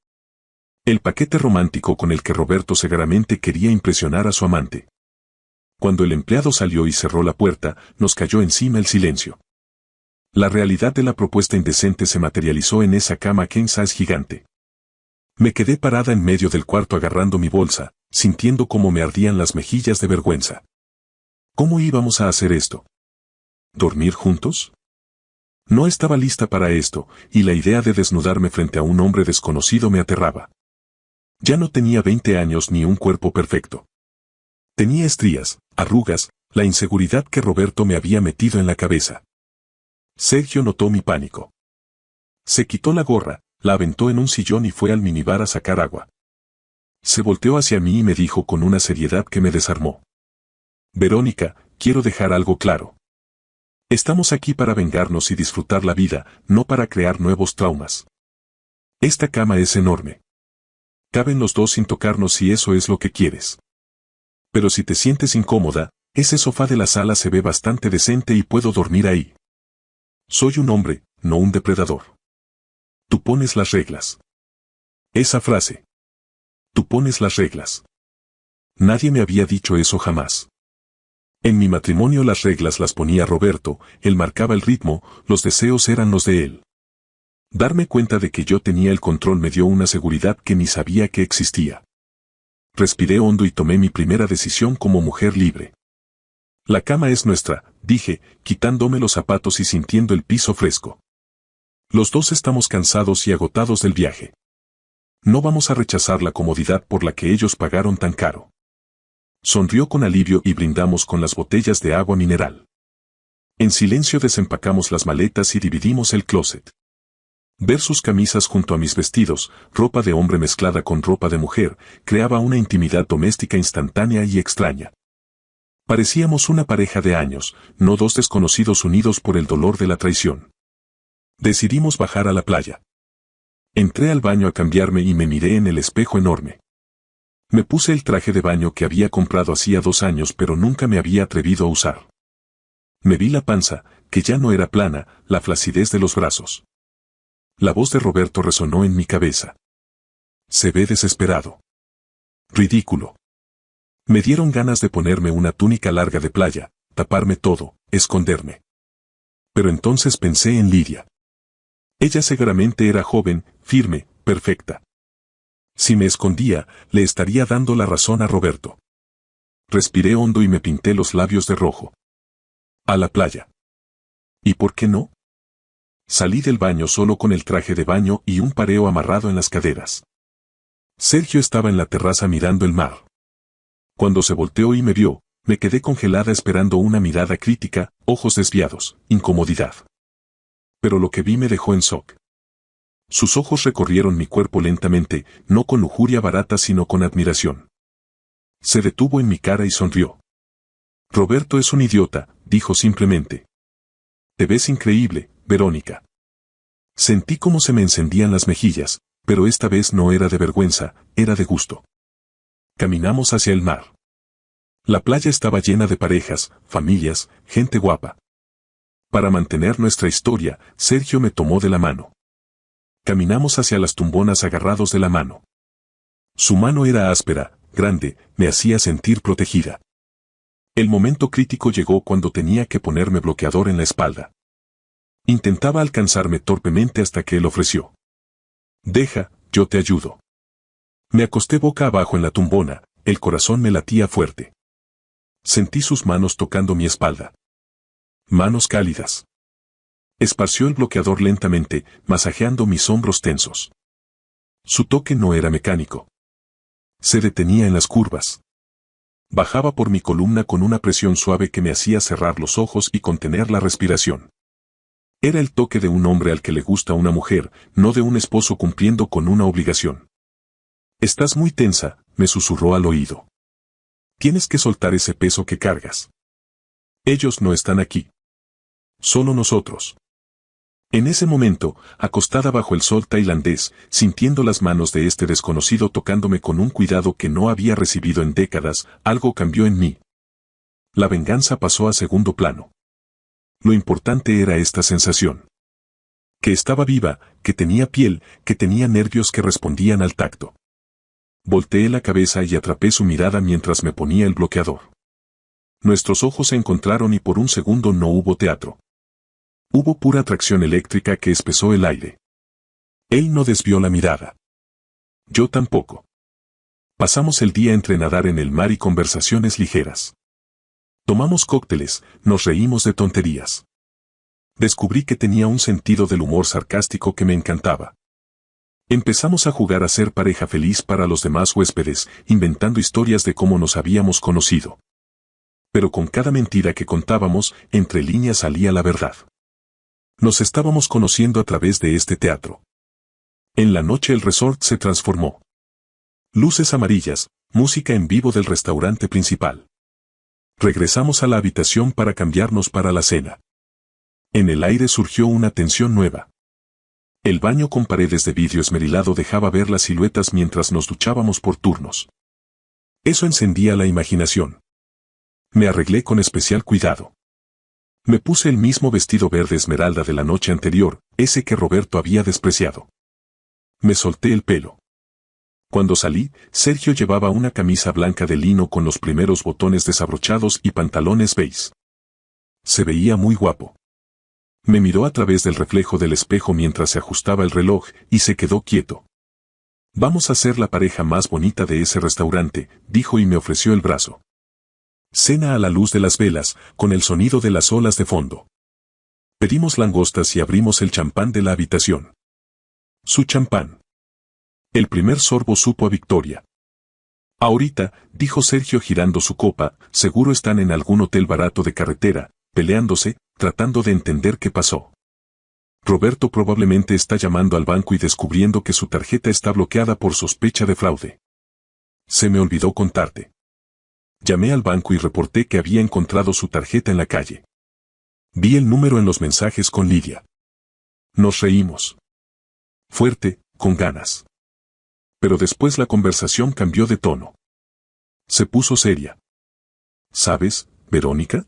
[SPEAKER 1] El paquete romántico con el que Roberto seguramente quería impresionar a su amante. Cuando el empleado salió y cerró la puerta, nos cayó encima el silencio. La realidad de la propuesta indecente se materializó en esa cama king size gigante. Me quedé parada en medio del cuarto agarrando mi bolsa, sintiendo cómo me ardían las mejillas de vergüenza. ¿Cómo íbamos a hacer esto? ¿Dormir juntos? No estaba lista para esto, y la idea de desnudarme frente a un hombre desconocido me aterraba. Ya no tenía 20 años ni un cuerpo perfecto. Tenía estrías, arrugas, la inseguridad que Roberto me había metido en la cabeza. Sergio notó mi pánico. Se quitó la gorra, la aventó en un sillón y fue al minibar a sacar agua. Se volteó hacia mí y me dijo con una seriedad que me desarmó. Verónica, quiero dejar algo claro. Estamos aquí para vengarnos y disfrutar la vida, no para crear nuevos traumas. Esta cama es enorme. Caben los dos sin tocarnos si eso es lo que quieres. Pero si te sientes incómoda, ese sofá de la sala se ve bastante decente y puedo dormir ahí. Soy un hombre, no un depredador. Tú pones las reglas. Esa frase. Tú pones las reglas. Nadie me había dicho eso jamás. En mi matrimonio las reglas las ponía Roberto, él marcaba el ritmo, los deseos eran los de él. Darme cuenta de que yo tenía el control me dio una seguridad que ni sabía que existía. Respiré hondo y tomé mi primera decisión como mujer libre. La cama es nuestra, dije, quitándome los zapatos y sintiendo el piso fresco. Los dos estamos cansados y agotados del viaje. No vamos a rechazar la comodidad por la que ellos pagaron tan caro. Sonrió con alivio y brindamos con las botellas de agua mineral. En silencio desempacamos las maletas y dividimos el closet. Ver sus camisas junto a mis vestidos, ropa de hombre mezclada con ropa de mujer, creaba una intimidad doméstica instantánea y extraña. Parecíamos una pareja de años, no dos desconocidos unidos por el dolor de la traición. Decidimos bajar a la playa. Entré al baño a cambiarme y me miré en el espejo enorme. Me puse el traje de baño que había comprado hacía 2 años pero nunca me había atrevido a usar. Me vi la panza, que ya no era plana, la flacidez de los brazos. La voz de Roberto resonó en mi cabeza. Se ve desesperado. Ridículo. Me dieron ganas de ponerme una túnica larga de playa, taparme todo, esconderme. Pero entonces pensé en Lidia. Ella seguramente era joven, firme, perfecta. Si me escondía, le estaría dando la razón a Roberto. Respiré hondo y me pinté los labios de rojo. A la playa. ¿Y por qué no? Salí del baño solo con el traje de baño y un pareo amarrado en las caderas. Sergio estaba en la terraza mirando el mar. Cuando se volteó y me vio, me quedé congelada esperando una mirada crítica, ojos desviados, incomodidad. Pero lo que vi me dejó en shock. Sus ojos recorrieron mi cuerpo lentamente, no con lujuria barata sino con admiración. Se detuvo en mi cara y sonrió. Roberto es un idiota, dijo simplemente. Te ves increíble, Verónica. Sentí cómo se me encendían las mejillas, pero esta vez no era de vergüenza, era de gusto. Caminamos hacia el mar. La playa estaba llena de parejas, familias, gente guapa. Para mantener nuestra historia, Sergio me tomó de la mano. Caminamos hacia las tumbonas agarrados de la mano. Su mano era áspera, grande, me hacía sentir protegida. El momento crítico llegó cuando tenía que ponerme bloqueador en la espalda. Intentaba alcanzarme torpemente hasta que él ofreció. Deja, yo te ayudo. Me acosté boca abajo en la tumbona, el corazón me latía fuerte. Sentí sus manos tocando mi espalda. Manos cálidas. Esparció el bloqueador lentamente, masajeando mis hombros tensos. Su toque no era mecánico. Se detenía en las curvas. Bajaba por mi columna con una presión suave que me hacía cerrar los ojos y contener la respiración. Era el toque de un hombre al que le gusta una mujer, no de un esposo cumpliendo con una obligación. Estás muy tensa, me susurró al oído. Tienes que soltar ese peso que cargas. Ellos no están aquí. Solo nosotros. En ese momento, acostada bajo el sol tailandés, sintiendo las manos de este desconocido tocándome con un cuidado que no había recibido en décadas, algo cambió en mí. La venganza pasó a segundo plano. Lo importante era esta sensación. Que estaba viva, que tenía piel, que tenía nervios que respondían al tacto. Volteé la cabeza y atrapé su mirada mientras me ponía el bloqueador. Nuestros ojos se encontraron y por un segundo no hubo teatro. Hubo pura atracción eléctrica que espesó el aire. Él no desvió la mirada. Yo tampoco. Pasamos el día entre nadar en el mar y conversaciones ligeras. Tomamos cócteles, nos reímos de tonterías. Descubrí que tenía un sentido del humor sarcástico que me encantaba. Empezamos a jugar a ser pareja feliz para los demás huéspedes, inventando historias de cómo nos habíamos conocido. Pero con cada mentira que contábamos, entre líneas salía la verdad. Nos estábamos conociendo a través de este teatro. En la noche el resort se transformó. Luces amarillas, música en vivo del restaurante principal. Regresamos a la habitación para cambiarnos para la cena. En el aire surgió una tensión nueva. El baño con paredes de vidrio esmerilado dejaba ver las siluetas mientras nos duchábamos por turnos. Eso encendía la imaginación. Me arreglé con especial cuidado. Me puse el mismo vestido verde esmeralda de la noche anterior, ese que Roberto había despreciado. Me solté el pelo. Cuando salí, Sergio llevaba una camisa blanca de lino con los primeros botones desabrochados y pantalones beige. Se veía muy guapo. Me miró a través del reflejo del espejo mientras se ajustaba el reloj y se quedó quieto. Vamos a ser la pareja más bonita de ese restaurante, dijo y me ofreció el brazo. Cena a la luz de las velas, con el sonido de las olas de fondo. Pedimos langostas y abrimos el champán de la habitación. Su champán. El primer sorbo supo a victoria. Ahorita, dijo Sergio girando su copa, seguro están en algún hotel barato de carretera, peleándose, tratando de entender qué pasó. Roberto probablemente está llamando al banco y descubriendo que su tarjeta está bloqueada por sospecha de fraude. Se me olvidó contarte. Llamé al banco y reporté que había encontrado su tarjeta en la calle. Vi el número en los mensajes con Lidia. Nos reímos. Fuerte, con ganas. Pero después la conversación cambió de tono. Se puso seria. ¿Sabes, Verónica?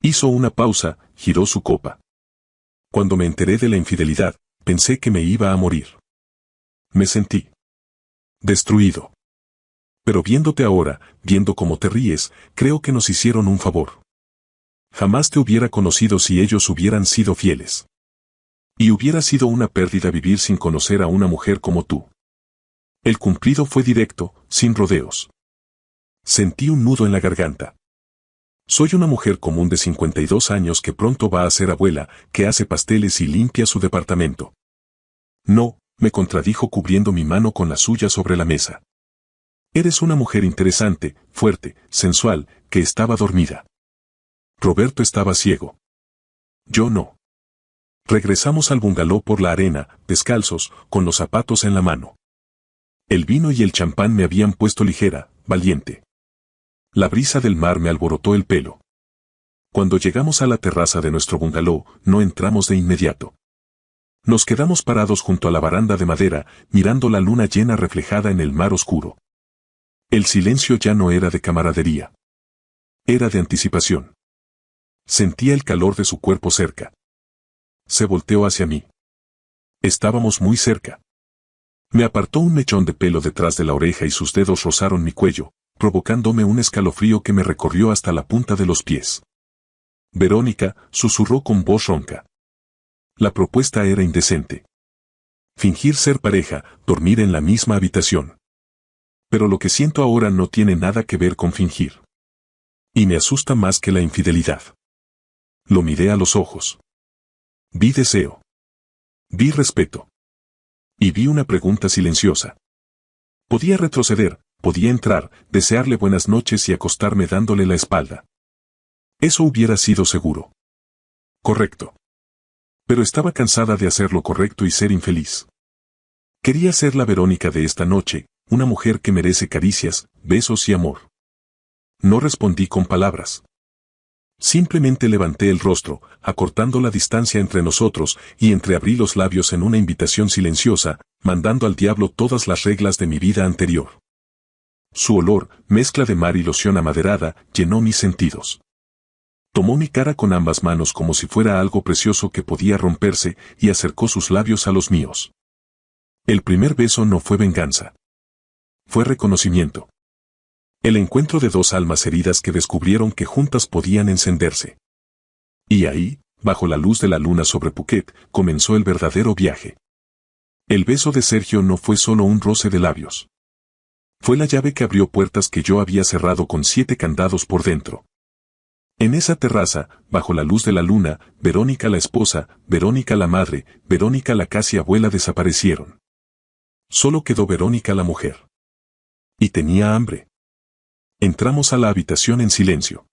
[SPEAKER 1] Hizo una pausa, giró su copa. Cuando me enteré de la infidelidad, pensé que me iba a morir. Me sentí destruido. Pero viéndote ahora, viendo cómo te ríes, creo que nos hicieron un favor. Jamás te hubiera conocido si ellos hubieran sido fieles. Y hubiera sido una pérdida vivir sin conocer a una mujer como tú. El cumplido fue directo, sin rodeos. Sentí un nudo en la garganta. Soy una mujer común de 52 años que pronto va a ser abuela, que hace pasteles y limpia su departamento. No, me contradijo cubriendo mi mano con la suya sobre la mesa. Eres una mujer interesante, fuerte, sensual, que estaba dormida. Roberto estaba ciego. Yo no. Regresamos al bungalow por la arena, descalzos, con los zapatos en la mano. El vino y el champán me habían puesto ligera, valiente. La brisa del mar me alborotó el pelo. Cuando llegamos a la terraza de nuestro bungalow, no entramos de inmediato. Nos quedamos parados junto a la baranda de madera, mirando la luna llena reflejada en el mar oscuro. El silencio ya no era de camaradería. Era de anticipación. Sentía el calor de su cuerpo cerca. Se volteó hacia mí. Estábamos muy cerca. Me apartó un mechón de pelo detrás de la oreja y sus dedos rozaron mi cuello, provocándome un escalofrío que me recorrió hasta la punta de los pies. Verónica, susurró con voz ronca. La propuesta era indecente. Fingir ser pareja, dormir en la misma habitación. Pero lo que siento ahora no tiene nada que ver con fingir. Y me asusta más que la infidelidad. Lo miré a los ojos. Vi deseo. Vi respeto. Y vi una pregunta silenciosa. Podía retroceder, podía entrar, desearle buenas noches y acostarme dándole la espalda. Eso hubiera sido seguro. Correcto. Pero estaba cansada de hacer lo correcto y ser infeliz. Quería ser la Verónica de esta noche, una mujer que merece caricias, besos y amor. No respondí con palabras. Simplemente levanté el rostro, acortando la distancia entre nosotros, y entreabrí los labios en una invitación silenciosa, mandando al diablo todas las reglas de mi vida anterior. Su olor, mezcla de mar y loción amaderada, llenó mis sentidos. Tomó mi cara con ambas manos como si fuera algo precioso que podía romperse, y acercó sus labios a los míos. El primer beso no fue venganza. Fue reconocimiento. El encuentro de dos almas heridas que descubrieron que juntas podían encenderse. Y ahí, bajo la luz de la luna sobre Phuket, comenzó el verdadero viaje. El beso de Sergio no fue solo un roce de labios. Fue la llave que abrió puertas que yo había cerrado con 7 candados por dentro. En esa terraza, bajo la luz de la luna, Verónica la esposa, Verónica la madre, Verónica la casi abuela desaparecieron. Solo quedó Verónica la mujer. Y tenía hambre. Entramos a la habitación en silencio.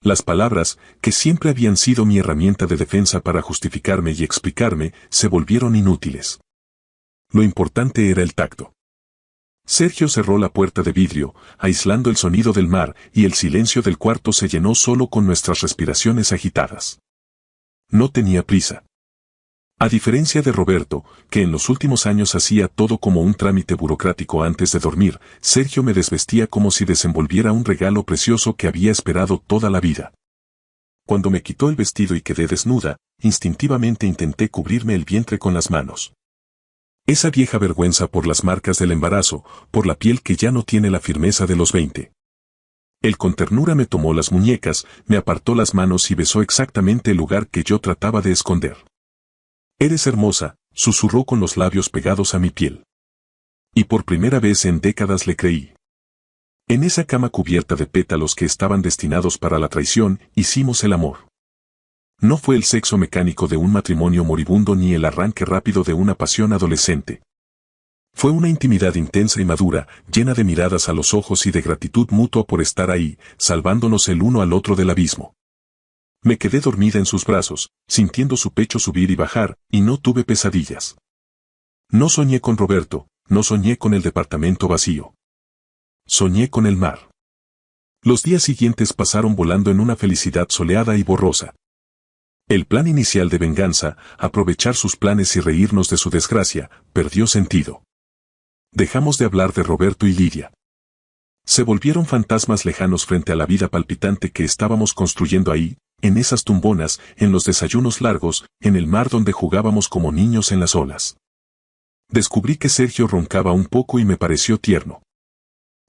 [SPEAKER 1] Las palabras, que siempre habían sido mi herramienta de defensa para justificarme y explicarme, se volvieron inútiles. Lo importante era el tacto. Sergio cerró la puerta de vidrio, aislando el sonido del mar, y el silencio del cuarto se llenó solo con nuestras respiraciones agitadas. No tenía prisa. A diferencia de Roberto, que en los últimos años hacía todo como un trámite burocrático antes de dormir, Sergio me desvestía como si desenvolviera un regalo precioso que había esperado toda la vida. Cuando me quitó el vestido y quedé desnuda, instintivamente intenté cubrirme el vientre con las manos. Esa vieja vergüenza por las marcas del embarazo, por la piel que ya no tiene la firmeza de los 20. Él con ternura me tomó las muñecas, me apartó las manos y besó exactamente el lugar que yo trataba de esconder. «Eres hermosa», susurró con los labios pegados a mi piel. Y por primera vez en décadas le creí. En esa cama cubierta de pétalos que estaban destinados para la traición, hicimos el amor. No fue el sexo mecánico de un matrimonio moribundo ni el arranque rápido de una pasión adolescente. Fue una intimidad intensa y madura, llena de miradas a los ojos y de gratitud mutua por estar ahí, salvándonos el uno al otro del abismo. Me quedé dormida en sus brazos, sintiendo su pecho subir y bajar, y no tuve pesadillas. No soñé con Roberto, no soñé con el departamento vacío. Soñé con el mar. Los días siguientes pasaron volando en una felicidad soleada y borrosa. El plan inicial de venganza, aprovechar sus planes y reírnos de su desgracia, perdió sentido. Dejamos de hablar de Roberto y Lidia. Se volvieron fantasmas lejanos frente a la vida palpitante que estábamos construyendo ahí, en esas tumbonas, en los desayunos largos, en el mar donde jugábamos como niños en las olas. Descubrí que Sergio roncaba un poco y me pareció tierno.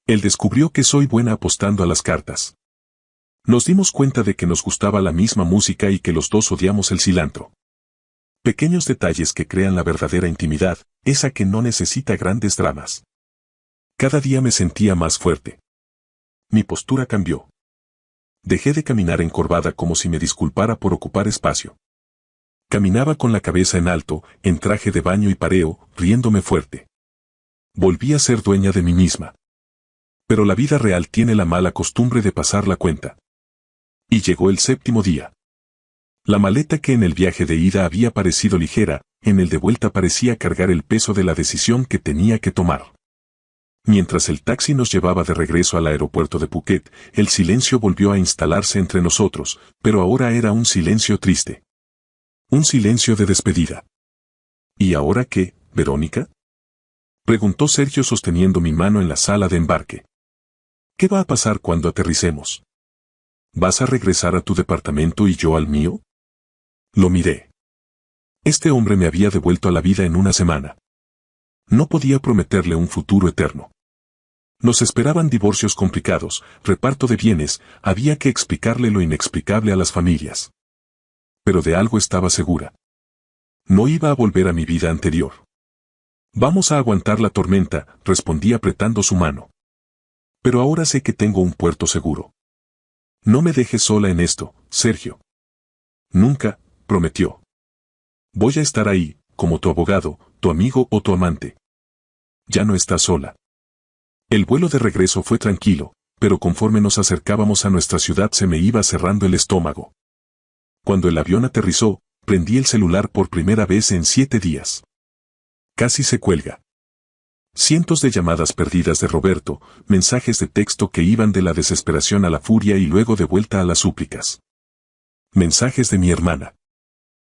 [SPEAKER 1] Él descubrió que soy buena apostando a las cartas. Nos dimos cuenta de que nos gustaba la misma música y que los dos odiamos el cilantro. Pequeños detalles que crean la verdadera intimidad, esa que no necesita grandes dramas. Cada día me sentía más fuerte. Mi postura cambió. Dejé de caminar encorvada como si me disculpara por ocupar espacio. Caminaba con la cabeza en alto, en traje de baño y pareo, riéndome fuerte. Volví a ser dueña de mí misma. Pero la vida real tiene la mala costumbre de pasar la cuenta. Y llegó el 7º día. La maleta que en el viaje de ida había parecido ligera, en el de vuelta parecía cargar el peso de la decisión que tenía que tomar. Mientras el taxi nos llevaba de regreso al aeropuerto de Phuket, el silencio volvió a instalarse entre nosotros, pero ahora era un silencio triste. Un silencio de despedida. ¿Y ahora qué, Verónica?, preguntó Sergio sosteniendo mi mano en la sala de embarque. ¿Qué va a pasar cuando aterricemos? ¿Vas a regresar a tu departamento y yo al mío? Lo miré. Este hombre me había devuelto a la vida en una semana. No podía prometerle un futuro eterno. Nos esperaban divorcios complicados, reparto de bienes, había que explicarle lo inexplicable a las familias. Pero de algo estaba segura. No iba a volver a mi vida anterior. Vamos a aguantar la tormenta, respondí apretando su mano. Pero ahora sé que tengo un puerto seguro. No me dejes sola en esto, Sergio. Nunca, prometió. Voy a estar ahí, como tu abogado, tu amigo o tu amante. Ya no estás sola. El vuelo de regreso fue tranquilo, pero conforme nos acercábamos a nuestra ciudad se me iba cerrando el estómago. Cuando el avión aterrizó, prendí el celular por primera vez en 7 días. Casi se cuelga. Cientos de llamadas perdidas de Roberto, mensajes de texto que iban de la desesperación a la furia y luego de vuelta a las súplicas. Mensajes de mi hermana.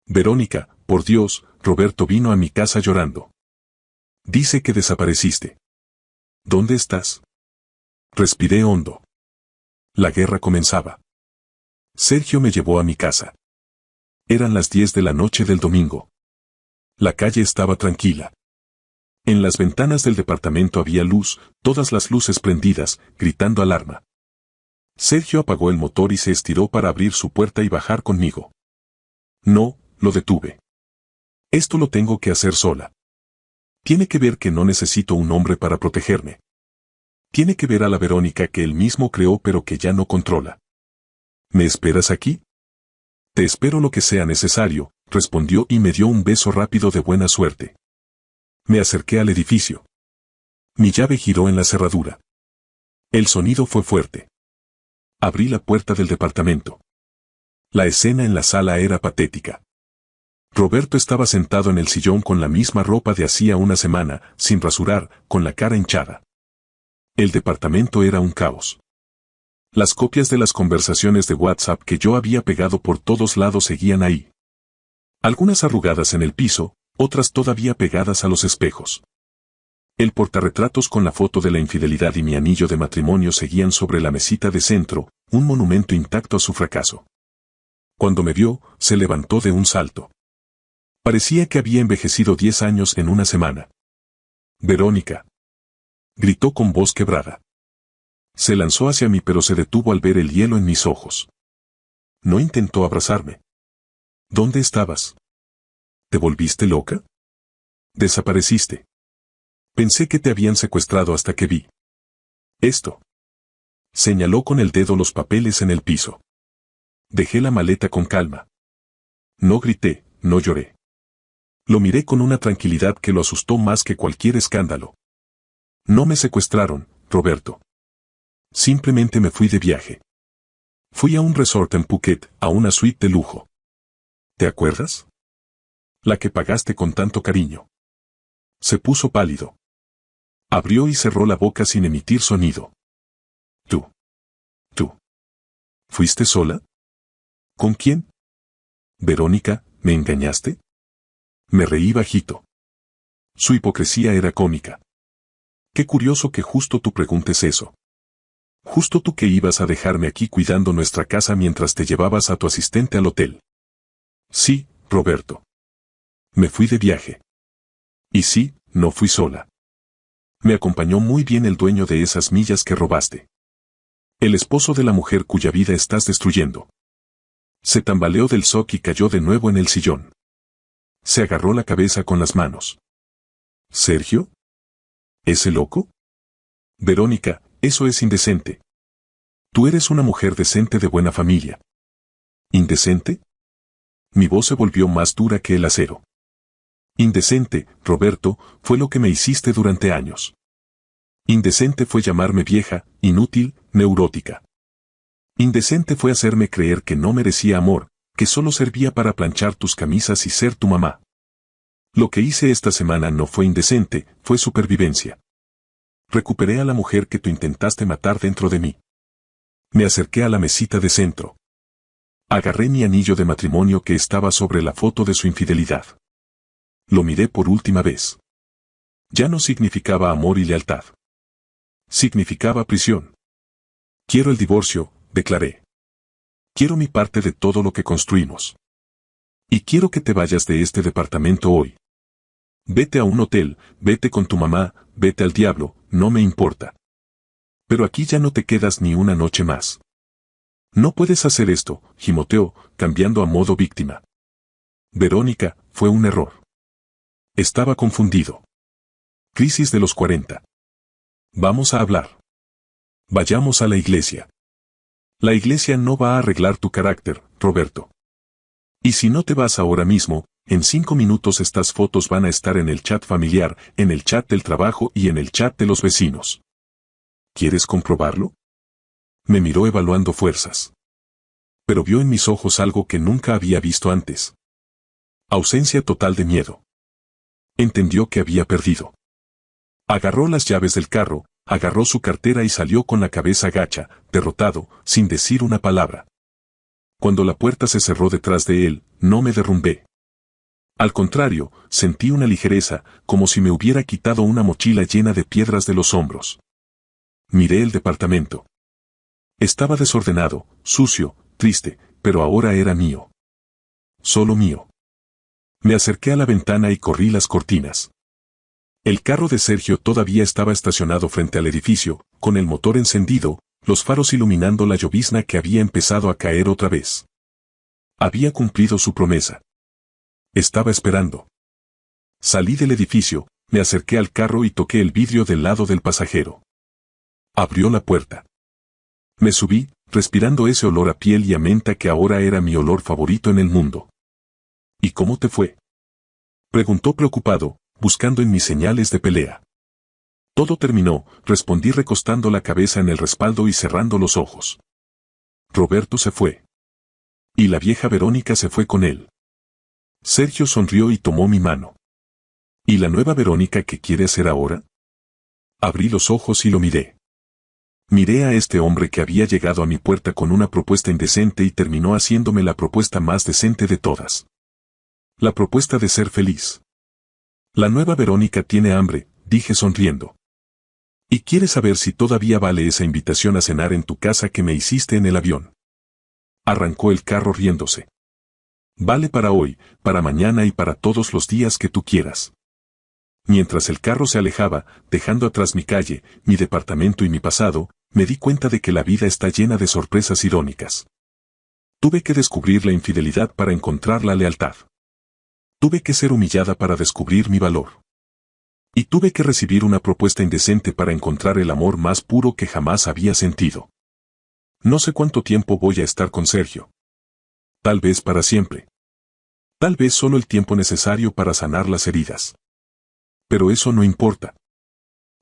[SPEAKER 1] Verónica, por Dios, Roberto vino a mi casa llorando. Dice que desapareciste. ¿Dónde estás? Respiré hondo. La guerra comenzaba. Sergio me llevó a mi casa. Eran las 10 de la noche del domingo. La calle estaba tranquila. En las ventanas del departamento había luz, todas las luces prendidas, gritando alarma. Sergio apagó el motor y se estiró para abrir su puerta y bajar conmigo. No, lo detuve. Esto lo tengo que hacer sola. Tiene que ver que no necesito un hombre para protegerme. Tiene que ver a la Verónica que él mismo creó pero que ya no controla. ¿Me esperas aquí? Te espero lo que sea necesario, respondió y me dio un beso rápido de buena suerte. Me acerqué al edificio. Mi llave giró en la cerradura. El sonido fue fuerte. Abrí la puerta del departamento. La escena en la sala era patética. Roberto estaba sentado en el sillón con la misma ropa de hacía una semana, sin rasurar, con la cara hinchada. El departamento era un caos. Las copias de las conversaciones de WhatsApp que yo había pegado por todos lados seguían ahí. Algunas arrugadas en el piso, otras todavía pegadas a los espejos. El portarretratos con la foto de la infidelidad y mi anillo de matrimonio seguían sobre la mesita de centro, un monumento intacto a su fracaso. Cuando me vio, se levantó de un salto. Parecía que había envejecido 10 años en una semana. «Verónica», gritó con voz quebrada. Se lanzó hacia mí pero se detuvo al ver el hielo en mis ojos. No intentó abrazarme. ¿Dónde estabas? ¿Te volviste loca? Desapareciste. Pensé que te habían secuestrado hasta que vi esto. Señaló con el dedo los papeles en el piso. Dejé la maleta con calma. No grité, no lloré. Lo miré con una tranquilidad que lo asustó más que cualquier escándalo. No me secuestraron, Roberto. Simplemente me fui de viaje. Fui a un resort en Phuket, a una suite de lujo. ¿Te acuerdas? La que pagaste con tanto cariño. Se puso pálido. Abrió y cerró la boca sin emitir sonido. Tú. ¿Fuiste sola? ¿Con quién? Verónica, ¿me engañaste? Me reí bajito. Su hipocresía era cómica. Qué curioso que justo tú preguntes eso. Justo tú que ibas a dejarme aquí cuidando nuestra casa mientras te llevabas a tu asistente al hotel. Sí, Roberto. Me fui de viaje. Y sí, no fui sola. Me acompañó muy bien el dueño de esas millas que robaste. El esposo de la mujer cuya vida estás destruyendo. Se tambaleó del shock y cayó de nuevo en el sillón. Se agarró la cabeza con las manos. ¿Sergio? ¿Ese loco? Verónica, eso es indecente. Tú eres una mujer decente de buena familia. ¿Indecente? Mi voz se volvió más dura que el acero. Indecente, Roberto, fue lo que me hiciste durante años. Indecente fue llamarme vieja, inútil, neurótica. Indecente fue hacerme creer que no merecía amor, que solo servía para planchar tus camisas y ser tu mamá. Lo que hice esta semana no fue indecente, fue supervivencia. Recuperé a la mujer que tú intentaste matar dentro de mí. Me acerqué a la mesita de centro. Agarré mi anillo de matrimonio que estaba sobre la foto de su infidelidad. Lo miré por última vez. Ya no significaba amor y lealtad. Significaba prisión. Quiero el divorcio, declaré. Quiero mi parte de todo lo que construimos. Y quiero que te vayas de este departamento hoy. Vete a un hotel, vete con tu mamá, vete al diablo, no me importa. Pero aquí ya no te quedas ni una noche más. No puedes hacer esto, gimoteó, cambiando a modo víctima. Verónica, fue un error. Estaba confundido. Crisis de los 40. Vamos a hablar. Vayamos a la iglesia. La iglesia no va a arreglar tu carácter, Roberto. Y si no te vas ahora mismo, en 5 minutos estas fotos van a estar en el chat familiar, en el chat del trabajo y en el chat de los vecinos. ¿Quieres comprobarlo? Me miró evaluando fuerzas. Pero vio en mis ojos algo que nunca había visto antes. Ausencia total de miedo. Entendió que había perdido. Agarró las llaves del carro, agarró su cartera y salió con la cabeza gacha, derrotado, sin decir una palabra. Cuando la puerta se cerró detrás de él, no me derrumbé. Al contrario, sentí una ligereza, como si me hubiera quitado una mochila llena de piedras de los hombros. Miré el departamento. Estaba desordenado, sucio, triste, pero ahora era mío. Solo mío. Me acerqué a la ventana y corrí las cortinas. El carro de Sergio todavía estaba estacionado frente al edificio, con el motor encendido, los faros iluminando la llovizna que había empezado a caer otra vez. Había cumplido su promesa. Estaba esperando. Salí del edificio, Me acerqué al carro y toqué el vidrio del lado del pasajero. Abrió la puerta. Me subí, respirando ese olor a piel y a menta que ahora era mi olor favorito en el mundo. ¿Y cómo te fue?, preguntó preocupado, buscando en mis señales de pelea. Todo terminó, respondí recostando la cabeza en el respaldo y cerrando los ojos. Roberto se fue. Y la vieja Verónica se fue con él. Sergio sonrió y tomó mi mano. ¿Y la nueva Verónica qué quiere hacer ahora? Abrí los ojos y lo miré. Miré a este hombre que había llegado a mi puerta con una propuesta indecente y terminó haciéndome la propuesta más decente de todas. La propuesta de ser feliz. La nueva Verónica tiene hambre, dije sonriendo. ¿Y quieres saber si todavía vale esa invitación a cenar en tu casa que me hiciste en el avión? Arrancó el carro riéndose. Vale para hoy, para mañana y para todos los días que tú quieras. Mientras el carro se alejaba, dejando atrás mi calle, mi departamento y mi pasado, me di cuenta de que la vida está llena de sorpresas irónicas. Tuve que descubrir la infidelidad para encontrar la lealtad. Tuve que ser humillada para descubrir mi valor. Y tuve que recibir una propuesta indecente para encontrar el amor más puro que jamás había sentido. No sé cuánto tiempo voy a estar con Sergio. Tal vez para siempre. Tal vez solo el tiempo necesario para sanar las heridas. Pero eso no importa.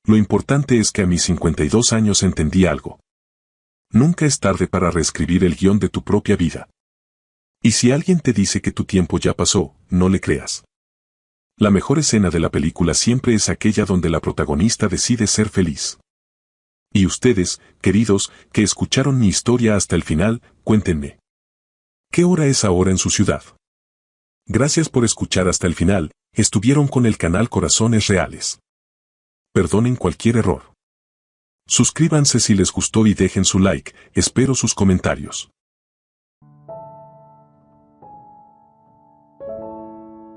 [SPEAKER 1] Lo importante es que a mis 52 años entendí algo. Nunca es tarde para reescribir el guión de tu propia vida. Y si alguien te dice que tu tiempo ya pasó, no le creas. La mejor escena de la película siempre es aquella donde la protagonista decide ser feliz. Y ustedes, queridos, que escucharon mi historia hasta el final, cuéntenme. ¿Qué hora es ahora en su ciudad? Gracias por escuchar hasta el final. Estuvieron con el canal Corazones Reales. Perdonen cualquier error. Suscríbanse si les gustó y dejen su like, espero sus comentarios.